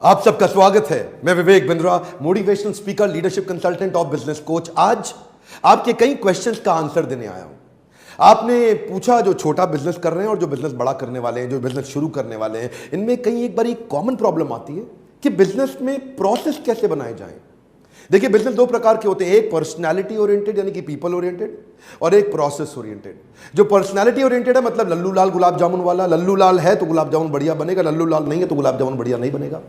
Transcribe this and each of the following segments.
आप सबका स्वागत है। मैं Vivek Bindra, motivational speaker, leadership consultant और बिजनेस कोच। आज आपके कई क्वेश्चंस का आंसर देने आया हूं। आपने पूछा जो छोटा बिजनेस कर रहे हैं और जो बिजनेस बड़ा करने वाले हैं, जो बिजनेस शुरू करने वाले हैं, इनमें कहीं एक बड़ी कॉमन प्रॉब्लम आती है कि बिजनेस में प्रोसेस कैसे बनाए जाएं। देखिए, बिजनेस दो प्रकार के होते हैं, एक पर्सनैलिटी ओरिएंटेड यानी कि पीपल ओरिएंटेड, और एक प्रोसेस ओरिएंटेड। जो पर्सनैलिटी ओरिएंटेड है, मतलब लल्लू लाल गुलाब जामुन वाला, लल्लू लाल है तो गुलाब जामुन बढ़िया बनेगा, लल्लू लाल नहीं है तो गुलाब जामुन बढ़िया नहीं बनेगा।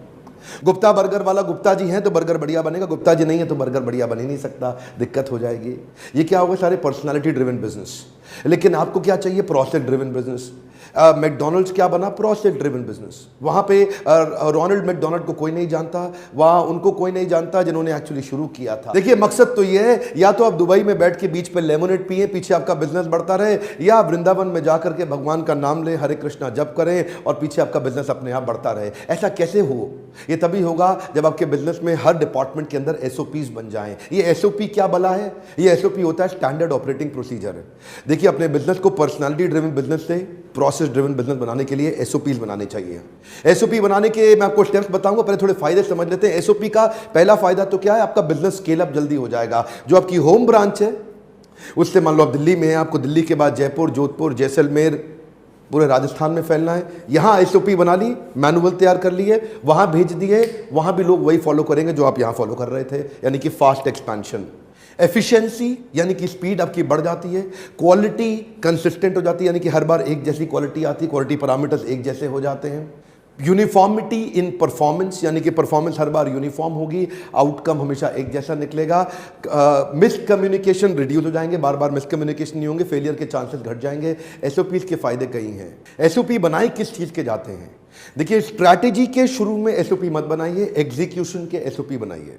गुप्ता बर्गर वाला, गुप्ता जी हैं तो बर्गर बढ़िया बनेगा, गुप्ता जी नहीं है तो बर्गर बढ़िया बन ही नहीं सकता, दिक्कत हो जाएगी। ये क्या होगा? सारे पर्सनालिटी ड्रिवन बिजनेस। लेकिन आपको क्या चाहिए? Process driven business. मैकडोनल्ड्स क्या बना? Process driven business. वहां पे रोनाल्ड मैकडोनल्ड को कोई नहीं जानता, वहां उनको कोई नहीं जानता जिन्होंने एक्चुअली शुरू किया था। देखिए, मकसद तो ये है, या तो आप दुबई में बैठ के बीच पे लेमोनेड पिए, पीछे आपका बिजनेस बढ़ता रहे, या वृंदावन में जाकर के भगवान का नाम ले, हरे कृष्णा जप करें और पीछे आपका बिजनेस अपने आप बढ़ता रहे। ऐसा कैसे हो? ये तभी होगा जब आपके बिजनेस में हर डिपार्टमेंट के अंदर एसओपीज बन जाएं। ये एसओपी क्या बला है? ये एसओपी होता है स्टैंडर्ड ऑपरेटिंग प्रोसीजर। देखिए, अपने बिजनेस को पर्सनालिटी ड्रिवन बिजनेस से प्रोसेस ड्रिवन बिजनेस बनाने के लिए एसओपीज बनाने चाहिए। एसओपी बनाने के मैं आपको स्टेप्स बताऊंगा, पहले थोड़े फायदे समझ लेते हैं। एसओपी का पहला फायदा तो क्या है? आपका बिजनेस स्केल अप जल्दी हो जाएगा। जो आपकी होम ब्रांच है उससे, मान लो आप दिल्ली में हैं, आपको दिल्ली के बाद जयपुर, जोधपुर, जैसलमेर, पूरे राजस्थान में फैलना है। यहां एसओपी बना ली, मैनुअल तैयार कर लिए, वहां भेज दिए, वहां भी लोग वही फॉलो करेंगे जो आप यहां फॉलो कर रहे थे, यानी कि फास्ट एक्सपेंशन। एफिशिएंसी यानी कि स्पीड आपकी बढ़ जाती है। क्वालिटी कंसिस्टेंट हो जाती है, यानी कि हर बार एक जैसी क्वालिटी आती है, क्वालिटी पैरामीटर्स एक जैसे हो जाते हैं। यूनिफॉर्मिटी इन परफॉर्मेंस, यानी कि परफॉर्मेंस हर बार यूनिफॉर्म होगी, आउटकम हमेशा एक जैसा निकलेगा। मिसकम्युनिकेशन रिड्यूस हो जाएंगे, बार बार मिसकम्युनिकेशन नहीं होंगे, फेलियर के चांसेस घट जाएंगे। एसओपीज के फायदे कई हैं। एसओपी बनाए किस चीज़ के जाते हैं? देखिए, स्ट्रैटेजी के शुरू में एसओपी मत बनाइए, एग्जीक्यूशन के एसओपी बनाइए।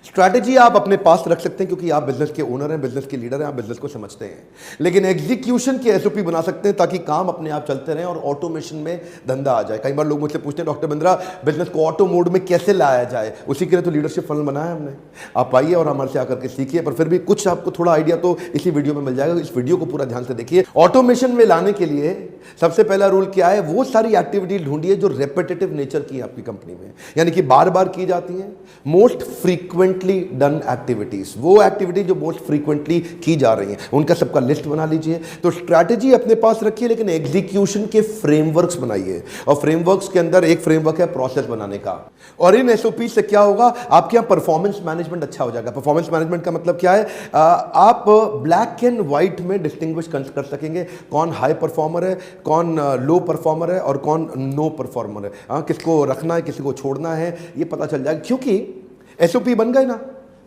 स्ट्रैटेजी आप अपने पास रख सकते हैं क्योंकि आप बिजनेस के ओनर हैं, बिजनेस के लीडर हैं, आप बिजनेस को समझते हैं। लेकिन एग्जीक्यूशन के एसओपी बना सकते हैं ताकि काम अपने आप चलते रहें और ऑटोमेशन में धंधा आ जाए। कई बार लोग मुझसे पूछते हैं, डॉक्टर बिंद्रा, बिजनेस को ऑटो मोड में कैसे लाया जाए? उसी के लिए तो लीडरशिप फनल बनाया हमने। आप आइए और हमारे से आकर के सीखिए, पर फिर भी कुछ आपको थोड़ा आइडिया तो इसी वीडियो में मिल जाएगा। इस वीडियो को पूरा ध्यान से देखिए। ऑटोमेशन में लाने के लिए सबसे पहला रूल क्या है? वो सारी एक्टिविटी ढूंढिए जो रेपिटेटिव नेचर की है आपकी कंपनी में, यानी कि बार बार की जाती हैं। मोस्ट फ्रीक्वेंटली डन एक्टिविटीज, वो एक्टिविटी जो मोस्ट फ्रीक्वेंटली की जा रही हैं, उनका सबका लिस्ट बना लीजिए। तो स्ट्रैटेजी अपने पास रखिए, लेकिन एग्जीक्यूशन के फ्रेमवर्क्स बनाइए। और फ्रेमवर्क्स के अंदर एक फ्रेमवर्क है प्रोसेस बनाने का। और इन एसओपी से क्या होगा? आपके यहां परफॉर्मेंस मैनेजमेंट अच्छा हो जाएगा। परफॉर्मेंस मैनेजमेंट का मतलब क्या है? आप ब्लैक एंड व्हाइट में डिस्टिंग्विश कर सकेंगे कौन हाई परफॉर्मर है, कौन लो परफॉर्मर है और कौन नो परफॉर्मर है। किसको रखना है, किसी को छोड़ना है, ये पता चल जाएगा। क्योंकि एसओपी बन गए ना,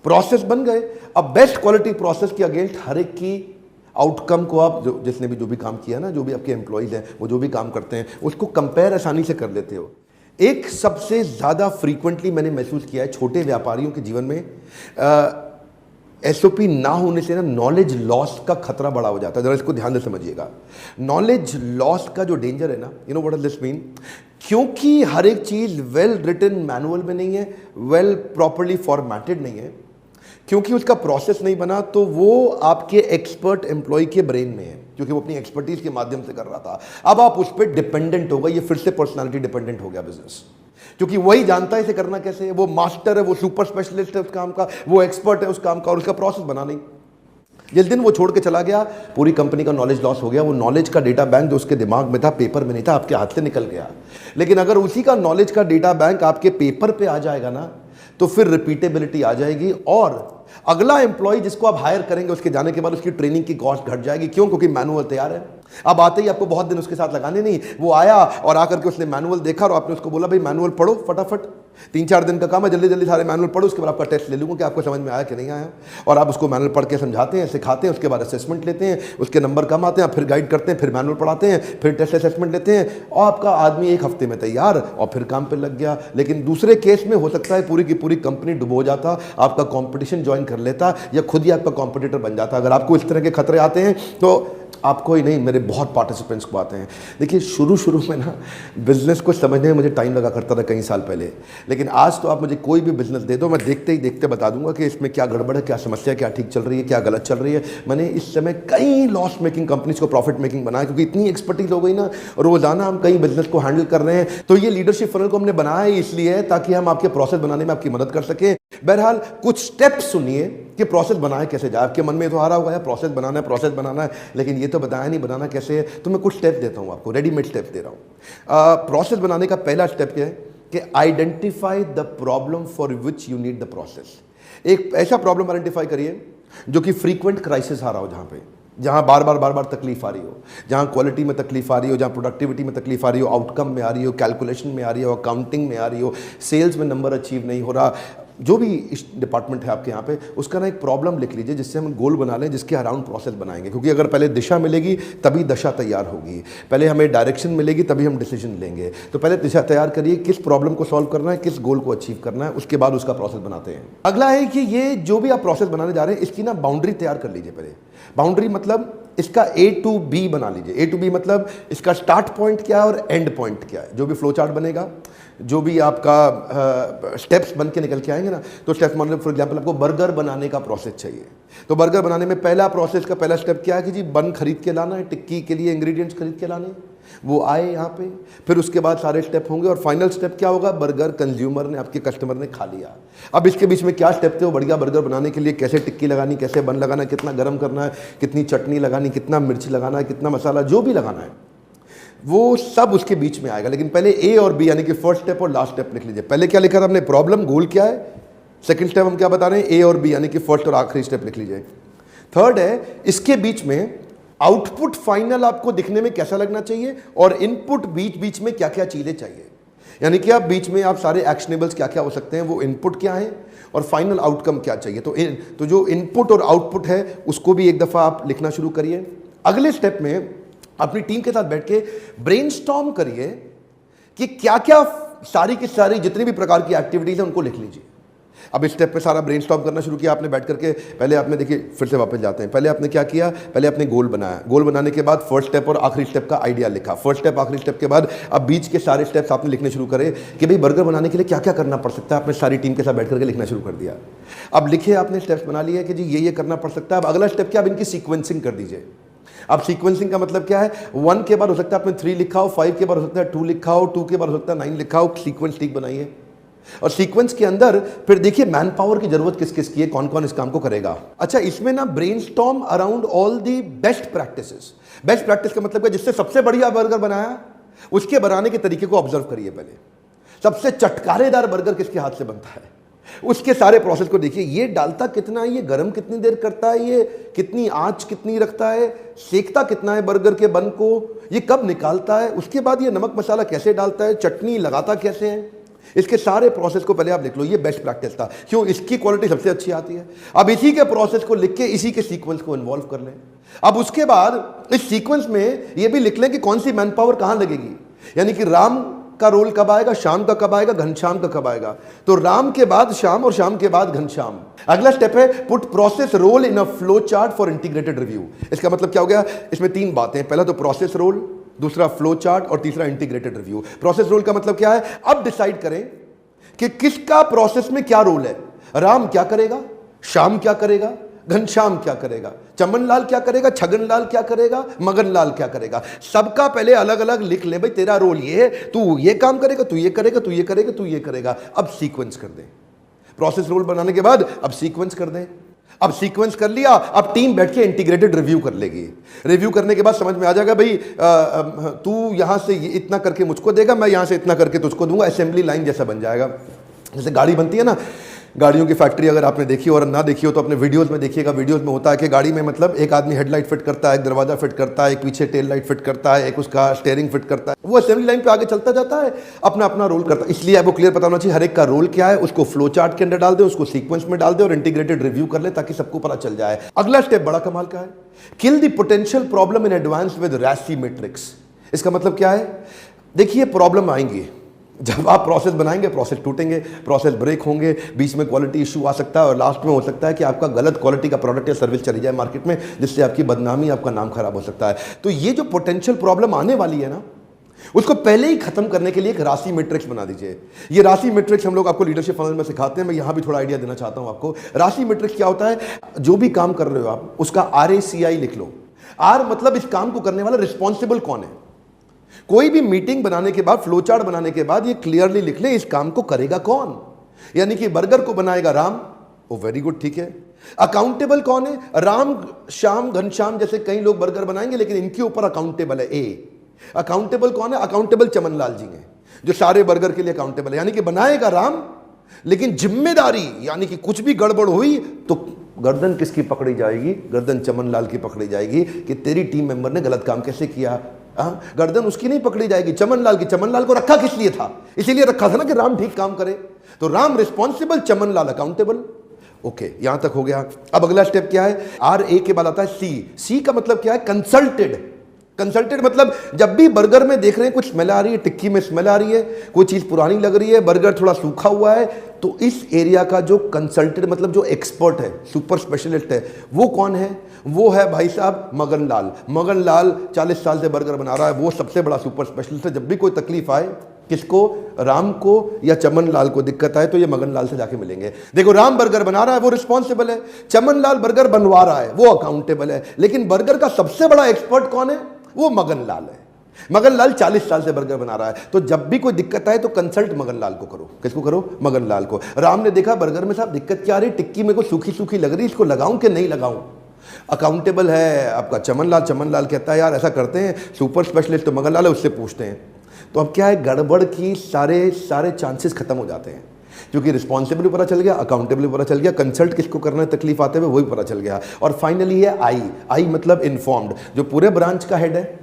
प्रोसेस बन गए। अब बेस्ट क्वालिटी प्रोसेस के अगेंस्ट हर एक की आउटकम को आप जिसने भी जो भी काम किया ना, जो भी आपके एम्प्लॉइज हैं, वो जो भी काम करते हैं, उसको कंपेयर आसानी से कर लेते हो। एक सबसे ज़्यादा फ्रीक्वेंटली मैंने महसूस किया है छोटे व्यापारियों के जीवन में, एसओपी ना होने से ना नॉलेज लॉस का खतरा बड़ा हो जाता है। जरा इसको ध्यान से समझिएगा। नॉलेज लॉस का जो डेंजर है ना, you know what does this mean? क्योंकि हर एक चीज़ वेल रिटन मैनुअल में नहीं है, वेल प्रॉपरली फॉर्मेटेड नहीं है, क्योंकि उसका प्रोसेस नहीं बना, तो वो आपके एक्सपर्ट एम्प्लॉय के ब्रेन में है, क्योंकि वो अपनी एक्सपर्टीज के माध्यम से कर रहा था। अब आप उस पर डिपेंडेंट हो गए, ये फिर से पर्सनालिटी डिपेंडेंट हो गया बिजनेस, क्योंकि वही जानता है इसे करना कैसे है। वो मास्टर है, वो सुपर स्पेशलिस्ट है उस काम का, वो एक्सपर्ट है उस काम का, और उसका प्रोसेस बना नहीं। जिस दिन वो छोड़ के चला गया, पूरी कंपनी का नॉलेज लॉस हो गया। वो नॉलेज का डेटा बैंक जो उसके दिमाग में था, पेपर में नहीं था, आपके हाथ से निकल गया। लेकिन अगर उसी का नॉलेज का डेटा बैंक आपके पेपर पे आ जाएगा ना, तो फिर रिपीटेबिलिटी आ जाएगी, और अगला एम्प्लॉय जिसको आप हायर करेंगे उसके जाने के बाद उसकी ट्रेनिंग की कॉस्ट घट जाएगी। क्यों? क्योंकि मैनुअल तैयार है। अब आते ही आपको बहुत दिन उसके साथ लगाने नहीं, वो आया और आकर के उसने मैनुअल देखा और आपने उसको बोला, भाई मैनुअल पढ़ो फटाफट, 3-4 दिन का काम है, जल्दी जल्दी सारे मैनुअल पढ़ो, उसके बाद आपका टेस्ट ले लूँगा कि आपको समझ में आया कि नहीं आया। और आप उसको मैनुअल पढ़ के समझाते हैं, सिखाते हैं, उसके बाद असेसमेंट लेते हैं, उसके नंबर कम आते हैं, फिर गाइड करते हैं, फिर मैनुअल पढ़ाते हैं, फिर टेस्ट असेसमेंट लेते हैं, और आपका आदमी 1 हफ्ते में तैयार और फिर काम पर लग गया। लेकिन दूसरे केस में हो सकता है पूरी की पूरी कंपनी डुबो जाता, आपका कॉम्पिटिशन ज्वाइन कर लेता, या खुद ही आपका कॉम्पिटिटर बन जाता। अगर आपको इस तरह के खतरे आते हैं तो आपको ही नहीं, मेरे बहुत पार्टिसिपेंट्स को आते हैं। देखिए शुरू में ना बिजनेस को समझने में मुझे टाइम लगा करता था कई साल पहले, लेकिन आज तो आप मुझे कोई भी बिजनेस दे दो, मैं देखते ही देखते बता दूंगा कि इसमें क्या गड़बड़ है, क्या समस्या, क्या ठीक चल रही है, क्या गलत चल रही है। मैंने इस समय कई लॉस मेकिंग कंपनीज को प्रॉफिट मेकिंग बनाया, क्योंकि इतनी एक्सपर्टीज हो गई ना, रोजाना हम कई बिजनेस को हैंडल कर रहे हैं। तो ये लीडरशिप फनल को हमने बनाया इसलिए ताकि हम आपके प्रोसेस बनाने में आपकी मदद कर सके। बहरहाल कुछ स्टेप्स सुनिए कि प्रोसेस बनाए कैसे जाए। आपके मन में तो आ रहा होगा यार प्रोसेस बनाना है, लेकिन ये तो बताया नहीं बनाना कैसे है। तो मैं कुछ स्टेप देता हूं आपको, रेडीमेड स्टेप्स दे रहा हूं। प्रोसेस बनाने का पहला स्टेप क्या है कि identify the problem for which you need the process. एक ऐसा प्रॉब्लम आइडेंटिफाई करिए जो कि फ्रीक्वेंट क्राइसिस आ रहा हो, जहां बार बार तकलीफ आ रही हो, जहां क्वालिटी में तकलीफ आ रही हो, जहां प्रोडक्टिविटी में तकलीफ आ रही हो, आउटकम में आ रही हो, कैलकुलेशन में आ रही हो, अकाउंटिंग में आ रही हो, सेल्स में नंबर अचीव नहीं हो रहा, जो भी इस डिपार्टमेंट है आपके यहाँ पे, उसका ना एक प्रॉब्लम लिख लीजिए जिससे हम गोल बना लें, जिसके अराउंड प्रोसेस बनाएंगे। क्योंकि अगर पहले दिशा मिलेगी तभी दशा तैयार होगी, पहले हमें डायरेक्शन मिलेगी तभी हम डिसीजन लेंगे। तो पहले दिशा तैयार करिए, किस प्रॉब्लम को सॉल्व करना है, किस गोल को अचीव करना है, उसके बाद उसका प्रोसेस बनाते हैं। अगला है कि ये जो भी आप प्रोसेस बनाने जा रहे हैं इसकी ना बाउंड्री तैयार कर लीजिए। पहले बाउंड्री मतलब इसका A to B बना लीजिए। A to B मतलब इसका स्टार्ट पॉइंट क्या है और एंड पॉइंट क्या है। जो भी फ्लो चार्ट बनेगा, जो भी आपका स्टेप्स बन के निकल के आएंगे ना, तो स्टेप्स मान लो फॉर एग्जांपल आपको बर्गर बनाने का प्रोसेस चाहिए, तो बर्गर बनाने में पहला प्रोसेस का पहला स्टेप क्या है कि जी बन खरीद के लाना है, टिक्की के लिए इंग्रेडिएंट्स खरीद के लाने, वो आए यहाँ पे, फिर उसके बाद सारे स्टेप होंगे और फाइनल स्टेप क्या होगा, बर्गर कंज्यूमर ने, आपके कस्टमर ने खा लिया। अब इसके बीच में क्या स्टेप थे, वो बढ़िया बर्गर बनाने के लिए कैसे टिक्की लगानी, कैसे बन लगाना, कितना गर्म करना है, कितनी चटनी लगानी, कितना मिर्च लगाना है, कितना मसाला, जो भी लगाना है वो सब उसके बीच में आएगा। लेकिन पहले ए और बी यानी कि फर्स्ट स्टेप और लास्ट स्टेप लिख लीजिए। पहले क्या लिखा था हमने, प्रॉब्लम, गोल क्या है, सेकंड स्टेप हम क्या बता रहे हैं, ए और बी यानी कि फर्स्ट और आखिरी स्टेप लिख लीजिए। थर्ड है इसके बीच में आउटपुट फाइनल आपको दिखने में कैसा लगना चाहिए और इनपुट बीच बीच में क्या क्या चीजें चाहिए, यानी कि आप बीच में आप सारे एक्शनेबल्स क्या क्या हो सकते हैं, वो इनपुट क्या है और फाइनल आउटकम क्या चाहिए। तो जो इनपुट और आउटपुट है उसको भी एक दफा आप लिखना शुरू करिए। अगले स्टेप में अपनी टीम के साथ बैठ के ब्रेनस्टॉर्म करिए कि क्या क्या सारी की सारी जितनी भी प्रकार की एक्टिविटीज है उनको लिख लीजिए। अब इस स्टेप पे सारा ब्रेनस्टॉर्म करना शुरू किया आपने बैठ करके। पहले आपने देखिए, फिर से वापस जाते हैं, पहले आपने क्या किया, पहले आपने गोल बनाया, गोल बनाने के बाद फर्स्ट स्टेप और आखिरी स्टेप का आइडिया लिखा, फर्स्ट स्टेप आखिरी स्टेप के बाद अब बीच के सारे स्टेप्स आपने लिखने शुरू करे कि भाई बर्गर बनाने के लिए क्या क्या करना पड़ सकता है। आपने सारी टीम के साथ बैठ करके लिखना शुरू कर दिया। अब लिखे आपने स्टेप्स बना लिए कि जी ये करना पड़ सकता है। अब अगला स्टेप क्या, अब इनकी सीक्वेंसिंग कर दीजिए। अब सीक्वेंसिंग का मतलब क्या है, 1 के बाद हो सकता है आपने 3 लिखा हो, 5 के बाद हो सकता है 2 लिखा हो, 2 के बाद हो सकता है 9 लिखा हो। सीक्वेंस ठीक बनाइए और सीक्वेंस के अंदर फिर देखिए मैन पावर की जरूरत किस किस की है, कौन कौन इस काम को करेगा। अच्छा, इसमें ना brainstorm around all the best practices. Best practice का मतलब क्या, जिससे सबसे बढ़िया बर्गर बनाया उसके बनाने के तरीके को ऑब्जर्व करिए। पहले सबसे चटकारेदार बर्गर किसके हाथ से बनता है, उसके सारे प्रोसेस को देखिए। ये डालता कितना है, ये गर्म कितनी देर करता है, ये कितनी आंच कितनी रखता है, सेकता कितना है बर्गर के बन को, ये कब निकालता है, उसके बाद ये नमक मसाला कैसे डालता है, चटनी लगाता कैसे है, इसके सारे प्रोसेस को पहले आप लिख लो। ये बेस्ट प्रैक्टिस था, क्यों, इसकी क्वालिटी सबसे अच्छी आती है। अब इसी के प्रोसेस को लिख के इसी के सीक्वेंस को इन्वॉल्व कर लें। अब उसके बाद इस सीक्वेंस में ये भी लिख लें कि कौन सी मैन पावर कहां लगेगी, यानी कि राम का रोल कब आएगा, शाम का कब आएगा, घनश्याम का कब आएगा। तो राम के बाद शाम और शाम के बाद घनश्याम। अगला स्टेप है put process role in a flow chart for integrated review. इसका मतलब क्या हो गया, इसमें 3 बातें, पहला तो प्रोसेस रोल, दूसरा फ्लो चार्ट और तीसरा इंटीग्रेटेड रिव्यू। प्रोसेस रोल का मतलब क्या है, अब डिसाइड करें कि किसका प्रोसेस में क्या रोल है। राम क्या करेगा, श्याम क्या करेगा, घनश्याम क्या करेगा, चमन लाल क्या करेगा, छगन लाल क्या करेगा, मगन लाल क्या करेगा। सबका पहले अलग अलग लिख ले, भाई तेरा रोल ये है, तू ये काम करेगा, तू ये करेगा, तू ये करेगा, तू ये करेगा। अब सीक्वेंस कर दें। प्रोसेस रोल बनाने के बाद अब सीक्वेंस कर दें। अब सीक्वेंस कर लिया, अब टीम बैठ के इंटीग्रेटेड रिव्यू कर लेगी। रिव्यू करने के बाद समझ में आ जाएगा, भाई तू यहां से इतना करके मुझको देगा, मैं यहां से इतना करके तुझको दूंगा। असेंबली लाइन जैसा बन जाएगा। जैसे गाड़ी बनती है ना, गाड़ियों की फैक्ट्री अगर आपने देखी हो और ना देखी हो तो अपने वीडियोस में देखिएगा। वीडियोस में होता है कि गाड़ी में मतलब एक आदमी हेडलाइट फिट करता है, एक दरवाजा फिट करता है, एक पीछे टेल लाइट फिट करता है, एक उसका स्टीयरिंग फिट करता है। वो असेंबली लाइन पे आगे चलता जाता है, अपना अपना रोल करता है। इसलिए आपको क्लियर पता होना चाहिए हर एक का रोल क्या है, उसको फ्लो चार्ट के अंदर डाल दे, उसको सीक्वेंस में डाल दे और इंटीग्रेटेड रिव्यू कर ले ताकि सबको पता चल जाए। अगला स्टेप बड़ा कमाल का है, kill the potential problem in advance with RACI matrix. इसका मतलब क्या है, देखिए प्रॉब्लम आएंगी, जब आप प्रोसेस बनाएंगे प्रोसेस टूटेंगे, प्रोसेस ब्रेक होंगे, बीच में क्वालिटी इशू आ सकता है और लास्ट में हो सकता है कि आपका गलत क्वालिटी का प्रोडक्ट या सर्विस चली जाए मार्केट में, जिससे आपकी बदनामी, आपका नाम खराब हो सकता है। तो ये जो पोटेंशियल प्रॉब्लम आने वाली है ना, उसको पहले ही खत्म करने के लिए एक राशि मैट्रिक्स बना दीजिए। ये राशि मैट्रिक्स हम लोग आपको लीडरशिप फनल में सिखाते हैं। मैं यहां भी थोड़ा आइडिया देना चाहता हूं आपको। राशि मैट्रिक्स क्या होता है? जो भी काम कर रहे हो आप, उसका RACI लिख लो। आर मतलब इस काम को करने वाला रिस्पॉन्सिबल कौन है। कोई भी मीटिंग बनाने के बाद, फ्लो चार्ट बनाने के बाद ये क्लियरली लिख ले इस काम को करेगा कौन। यानी कि बर्गर को बनाएगा राम, ओ वेरी गुड, ठीक है। अकाउंटेबल कौन है? राम, श्याम, घनश्याम जैसे कई लोग बर्गर बनाएंगे, लेकिन इनके ऊपर अकाउंटेबल है ए। अकाउंटेबल कौन है? अकाउंटेबल चमनलाल जी हैं, जो सारे बर्गर के लिए अकाउंटेबल है। यानी कि बनाएगा राम, लेकिन जिम्मेदारी, यानी कि कुछ भी गड़बड़ हुई तो गर्दन किसकी पकड़ी जाएगी? गर्दन चमनलाल की पकड़ी जाएगी कि तेरी टीम मेंबर ने गलत काम कैसे किया। गर्दन उसकी नहीं पकड़ी जाएगी, चमनलाल की। चमनलाल को रखा किस लिए था? इसीलिए रखा था ना कि राम ठीक काम करे। तो Ram responsible, Chamanlal accountable. Okay, यहां तक हो गया। अब अगला स्टेप क्या है? RA के बाद आता है C का मतलब क्या है? कंसल्टेड। कंसल्टेड मतलब जब भी बर्गर में देख रहे हैं कुछ स्मेल आ रही है, टिक्की में स्मेल आ रही है, कोई चीज पुरानी लग रही है, बर्गर थोड़ा सूखा हुआ है, तो इस एरिया का जो कंसल्टेड मतलब जो एक्सपर्ट है, सुपर स्पेशलिस्ट है, वो कौन है? वो है भाई साहब मगन लाल। मगन लाल 40 साल से बर्गर बना रहा है, वो सबसे बड़ा सुपर स्पेशलिस्ट है। जब भी कोई तकलीफ आए, किसको? राम को या चमन लाल को दिक्कत आए, तो ये मगन लाल से जाके मिलेंगे। देखो, राम बर्गर बना रहा है, वो रिस्पॉन्सिबल है। चमन लाल बर्गर बनवा रहा है, वो अकाउंटेबल है। लेकिन बर्गर का सबसे बड़ा एक्सपर्ट कौन है? वो मगन लाल है। मगन लाल 40 साल से बर्गर बना रहा है। तो जब भी कोई दिक्कत आए तो कंसल्ट मगन लाल को करो। किसको करो? मगन लाल को। राम ने देखा बर्गर में साहब दिक्कत क्या आ रही, टिक्की मेरे को सूखी सूखी लग रही, इसको लगाऊं कि नहीं लगाऊं। अकाउंटेबल है आपका चमन लाल। चमन लाल कहता है यार ऐसा करते हैं, सुपर स्पेशलिस्ट तो मगन लाल है, उससे पूछते हैं। तो अब क्या है, गड़बड़ की सारे चांसेस खत्म हो जाते हैं, क्योंकि रिस्पॉन्सिबल पता चल गया, अकाउंटेबल पता चल गया, कंसल्ट किसको करना है तकलीफ आते हुए वही पता चल गया। और फाइनली है आई मतलब इन्फॉर्म्ड। जो पूरे ब्रांच का हेड है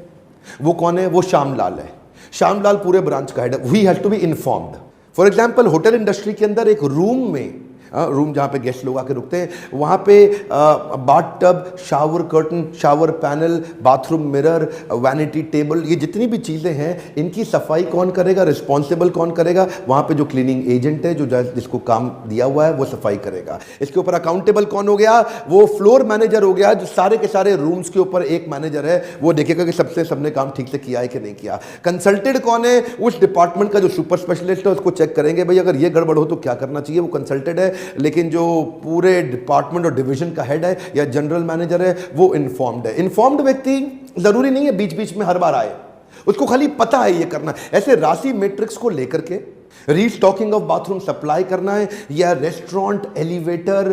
वो कौन है? वो श्यामलाल है। श्यामलाल पूरे ब्रांच का हेड है, he has to be informed. For example, hotel industry के अंदर एक रूम में, रूम जहाँ पे गेस्ट लोग आके रुकते हैं, वहाँ पे bath tub, shower curtain, shower panel, bathroom mirror, vanity table, ये जितनी भी चीज़ें हैं इनकी सफाई कौन करेगा? रिस्पॉन्सिबल कौन करेगा? वहाँ पे जो क्लीनिंग एजेंट है, जो जिसको काम दिया हुआ है, वो सफाई करेगा। इसके ऊपर अकाउंटेबल कौन हो गया? वो फ्लोर मैनेजर हो गया, जो सारे के सारे रूम्स के ऊपर एक मैनेजर है, वो देखेगा कि सबने काम ठीक से किया है कि नहीं किया। कंसल्टेड कौन है? उस डिपार्टमेंट का जो सुपर स्पेशलिस्ट है, उसको चेक करेंगे भाई अगर ये गड़बड़ हो तो क्या करना चाहिए, वो कंसल्टेड है। लेकिन जो पूरे डिपार्टमेंट और डिवीजन का हेड है या जनरल मैनेजर है, वो इन्फॉर्म्ड है। इन्फॉर्म्ड व्यक्ति जरूरी नहीं है बीच बीच में हर बार आए, उसको खाली पता है ये करना। ऐसे राशि मैट्रिक्स को लेकर के रीस्टॉकिंग ऑफ बाथरूम सप्लाई करना है, या रेस्टोरेंट, एलिवेटर,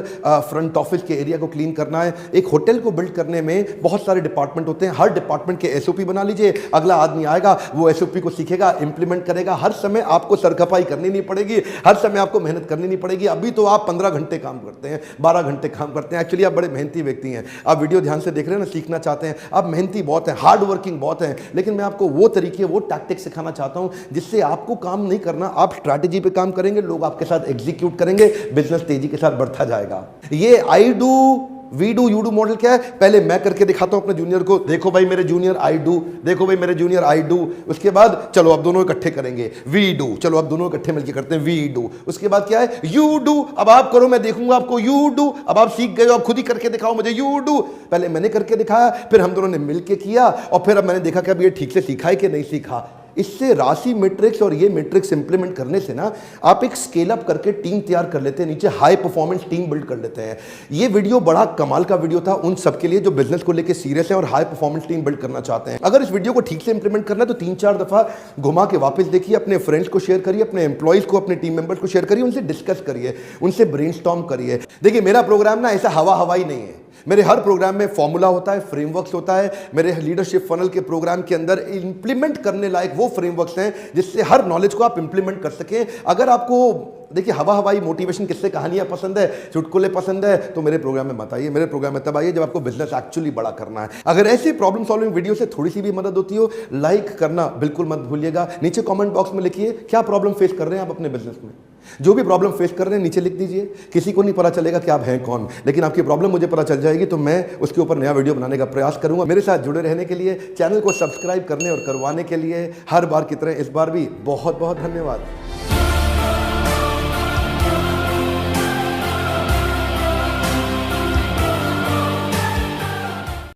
फ्रंट ऑफिस के एरिया को क्लीन करना है। एक होटल को बिल्ड करने में बहुत सारे डिपार्टमेंट होते हैं, हर डिपार्टमेंट के SOP बना लीजिए। अगला आदमी आएगा, वो SOP को सीखेगा, इंप्लीमेंट करेगा। हर समय आपको सरखपाई करनी नहीं पड़ेगी, हर समय आपको मेहनत करनी नहीं पड़ेगी। अभी तो आप 15 घंटे काम करते हैं, 12 घंटे काम करते हैं। एक्चुअली आप बड़े मेहनती व्यक्ति हैं, आप वीडियो ध्यान से देख रहे हैं ना, सीखना चाहते हैं, आप मेहनती बहुत हैं, हार्ड वर्किंग बहुत हैं। लेकिन मैं आपको वो तरीके, वो टैक्टिक्स सिखाना चाहता हूं जिससे आपको काम नहीं करना, आप स्ट्रैटेजी पे काम करेंगे, लोग आपके साथ एग्जीक्यूट करेंगे, बिजनेस तेजी के साथ बढ़ता जाएगा। ये I do, we do, you do model क्या है? पहले मैं करके दिखाता हूं अपने जूनियर को, देखो भाई मेरे जूनियर आई डू, देखो भाई मेरे जूनियर आई डू। उसके बाद चलो अब दोनों इकट्ठे करेंगे, वी डू, चलो अब दोनों इकट्ठे मिलकर करते हैं, वी डू। उसके बाद क्या है? You do. अब आप करो, मैं देखूंगा आपको। यू डू, अब आप सीख गए हो, अब खुद ही करके दिखाओ मुझे। यू डू, पहले मैंने करके दिखाया, फिर हम दोनों ने मिलकर किया, और फिर अब मैंने देखा कि अब ये ठीक से सीखा है कि नहीं सीखा। इससे राशि मैट्रिक्स और ये मैट्रिक्स इंप्लीमेंट करने से ना आप एक स्केल अप करके टीम तैयार कर लेते हैं, नीचे हाई परफॉर्मेंस टीम बिल्ड कर लेते हैं। ये वीडियो बड़ा कमाल का वीडियो था उन सबके लिए जो बिजनेस को लेकर सीरियस है और हाई परफॉर्मेंस टीम बिल्ड करना चाहते हैं। अगर इस वीडियो को ठीक से इंप्लीमेंट करना है तो 3-4 दफा घुमा के वापस देखिए, अपने फ्रेंड्स को शेयर करिए, अपने एम्प्लॉइज को, अपने टीम मेंबर्स को शेयर करिए, उनसे डिस्कस करिए, उनसे ब्रेनस्टॉर्म करिए। देखिए, मेरा प्रोग्राम ना ऐसा हवा हवाई नहीं है। मेरे हर प्रोग्राम में फॉर्मूला होता है, फ्रेमवर्क्स होता है। मेरे लीडरशिप फनल के प्रोग्राम के अंदर इंप्लीमेंट करने लायक वो फ्रेमवर्क्स हैं जिससे हर नॉलेज को आप इंप्लीमेंट कर सकें। अगर आपको देखिए हवा हवाई मोटिवेशन, किससे कहानियां पसंद है, चुटकुले पसंद है, तो मेरे प्रोग्राम में मत आइए। मेरे प्रोग्राम में तब आइए जब आपको बिजनेस एक्चुअली बड़ा करना है। अगर ऐसी प्रॉब्लम सॉल्विंग वीडियो से थोड़ी सी भी मदद होती हो, लाइक करना बिल्कुल मत भूलिएगा। नीचे कमेंट बॉक्स में लिखिए क्या प्रॉब्लम फेस कर रहे हैं आप अपने बिजनेस में। जो भी प्रॉब्लम फेस कर रहे हैं नीचे लिख दीजिए। किसी को नहीं पता चलेगा कि आप हैं कौन, लेकिन आपकी प्रॉब्लम मुझे पता चल जाएगी तो मैं उसके ऊपर नया वीडियो बनाने का प्रयास करूंगा। मेरे साथ जुड़े रहने के लिए, चैनल को सब्सक्राइब करने और करवाने के लिए हर बार की तरह इस बार भी बहुत बहुत धन्यवाद।